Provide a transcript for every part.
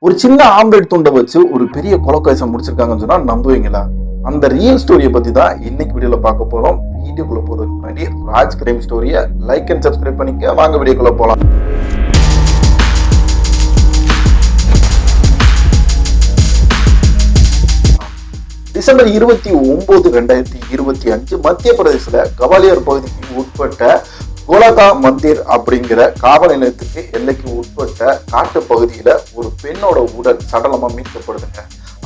ஒரு சின்ன ஆம்லெட் துண்டை வச்சு ஒரு பெரிய கொலைக்கேசம் முடிச்சிருக்காங்கன்னு சொன்னா நம்புவீங்களா? அந்த ரியல் ஸ்டோரியை பத்தி தான் இன்னைக்கு வீடியோல பார்க்க போறோம். வீடியோக்குள்ள போறதுக்கு முன்னாடி ராஜ் கிரைம் ஸ்டோரியை லைக் அண்ட் சப்ஸ்கிரைப் பண்ணிக்க. வாங்க வீடியோக்குள்ள போலாம். டிசம்பர் 29, 2025 மத்திய பிரதேசத்துல கவாலியர் பகுதிக்கு உட்பட்ட கோலகா மந்திர் அப்படிங்கிற காவல் நிலையத்துக்கு எல்லைக்கு உட்பட்ட காட்டு பகுதியில ஒரு பெண்ணோட உடல் சடலமா மீட்கப்படுதுங்க.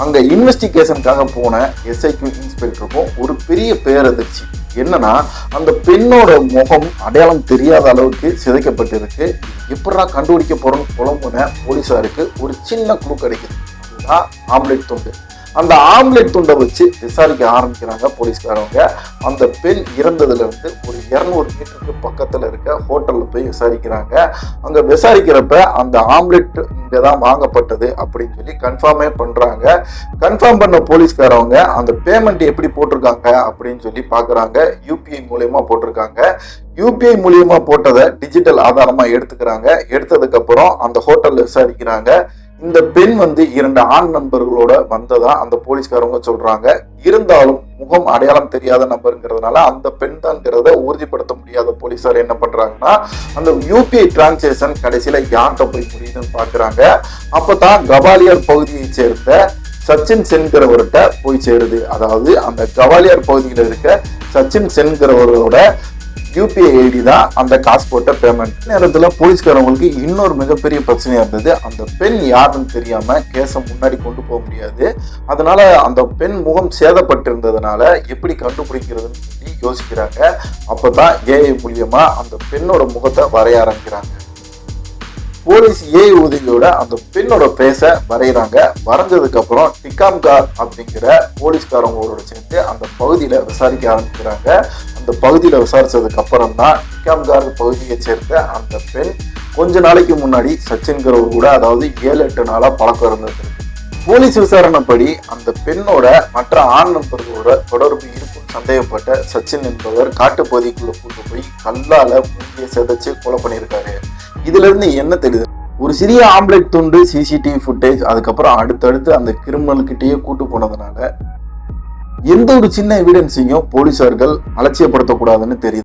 அங்க இன்வெஸ்டிகேஷனுக்காக போன எஸ்ஐக்யூ இன்ஸ்பெக்டருக்கும் ஒரு பெரிய பேரதிர்ச்சி. என்னன்னா, அந்த பெண்ணோட முகம் அடையாளம் தெரியாத அளவுக்கு சிதைக்கப்பட்டிருக்கு. எப்படா கண்டுபிடிக்க போறோம்னு புலம்புன போலீசாருக்கு ஒரு சின்ன குழு கிடைக்குது. அதுதான் ஆம்லெட் துண்டு. அந்த ஆம்லெட் துண்டை வச்சு விசாரிக்க ஆரம்பிக்கிறாங்க போலீஸ்காரவங்க. அந்த பெண் இறந்ததுல இருந்து ஒரு 200 மீட்டருக்கு பக்கத்துல இருக்க ஹோட்டல்ல போய் விசாரிக்கிறாங்க. அங்க விசாரிக்கிறப்ப அந்த ஆம்லெட் இங்கதான் வாங்கப்பட்டது அப்படின்னு சொல்லி கன்ஃபார்மே பண்றாங்க. கன்ஃபார்ம் பண்ண போலீஸ்காரவங்க அந்த பேமெண்ட் எப்படி போட்டிருக்காங்க அப்படின்னு சொல்லி பாக்குறாங்க. யூபிஐ மூலியமா போட்டிருக்காங்க. யூபிஐ மூலியமா போட்டதை டிஜிட்டல் ஆதாரமா எடுத்துக்கிறாங்க. எடுத்ததுக்கு அப்புறம் அந்த ஹோட்டல்ல விசாரிக்கிறாங்க. இந்த பெண் 2 ஆண் நண்பர்களோட வந்ததா அந்த போலீஸ்காரங்க சொல்றாங்க. இருந்தாலும் முகம் அடையாளம் தெரியாத நபருங்கிறதுனால அந்த பெண் தான்ங்கிறத உறுதிப்படுத்த முடியாத போலீசார் என்ன பண்றாங்கன்னா, அந்த யூபிஐ டிரான்சாக்சன் கடைசியில யார்கிட்ட போய் முடியுதுன்னு பாக்குறாங்க. அப்பதான் கவாலியர் பகுதியை சேர்ந்த சச்சின் சென்கிறவர்கிட்ட போய் சேருது. அதாவது அந்த கவாலியர் பகுதியில் இருக்க சச்சின் சென்கிறவரோட யூபிஐ ஐடி தான் அந்த காசு போட்ட பேமெண்ட். நேரத்துல போலீஸ்காரங்களுக்கு இன்னொரு மிகப்பெரிய பிரச்சனையா இருந்தது. அந்த பெண் யாருன்னு தெரியாம கேஸை முன்னாடி கொண்டு போக முடியாது. அதனால அந்த பெண் முகம் சேதப்பட்டிருந்ததுனால எப்படி கண்டுபிடிக்கிறதுன்னு சொல்லி யோசிக்கிறாங்க. அப்பதான் ஏஐ மூலியமா அந்த பெண்ணோட முகத்தை வரைய ஆரம்பிக்கிறாங்க. போலீஸ் ஏஐ உதவியோட அந்த பெண்ணோட பேச வரைகிறாங்க. வரைஞ்சதுக்கு அப்புறம் டிகாம்கார் அப்படிங்கிற போலீஸ்காரங்களோட சேர்ந்து அந்த பகுதியில விசாரிக்க ஆரம்பிக்கிறாங்க. அந்த பகுதியில விசாரிச்சதுக்கு அப்புறம் தான் டிகாம்கார் பகுதியை சேர்ந்த அந்த பெண் கொஞ்ச நாளைக்கு முன்னாடி சச்சின்கிறவர் கூட, அதாவது 7-8 நாளா பழக்கம் இருந்தது. போலீஸ் விசாரணைப்படி அந்த பெண்ணோட மற்ற ஆண் நண்பர்களோட தொடர்பு இருக்கும் சந்தேகப்பட்ட சச்சின் என்பவர் காட்டு பகுதிக்குள்ள கூட்டு போய் கல்லால மூஞ்சியை சிதைச்சு கொலை பண்ணியிருக்காரு. இதுல இருந்து என்ன தெரியுது? ஒரு சிறிய ஆம்லெட் துண்டு, சிசிடிவி ஃபுட்டேஜ், அதுக்கப்புறம் அடுத்தடுத்து அந்த கிரிமினல் கிட்டேயே கூட்டு போனதுனால எந்த ஒரு சின்ன எவிடன்ஸையும் போலீசார்கள் அலட்சியப்படுத்தக்கூடாதுன்னு தெரியுது.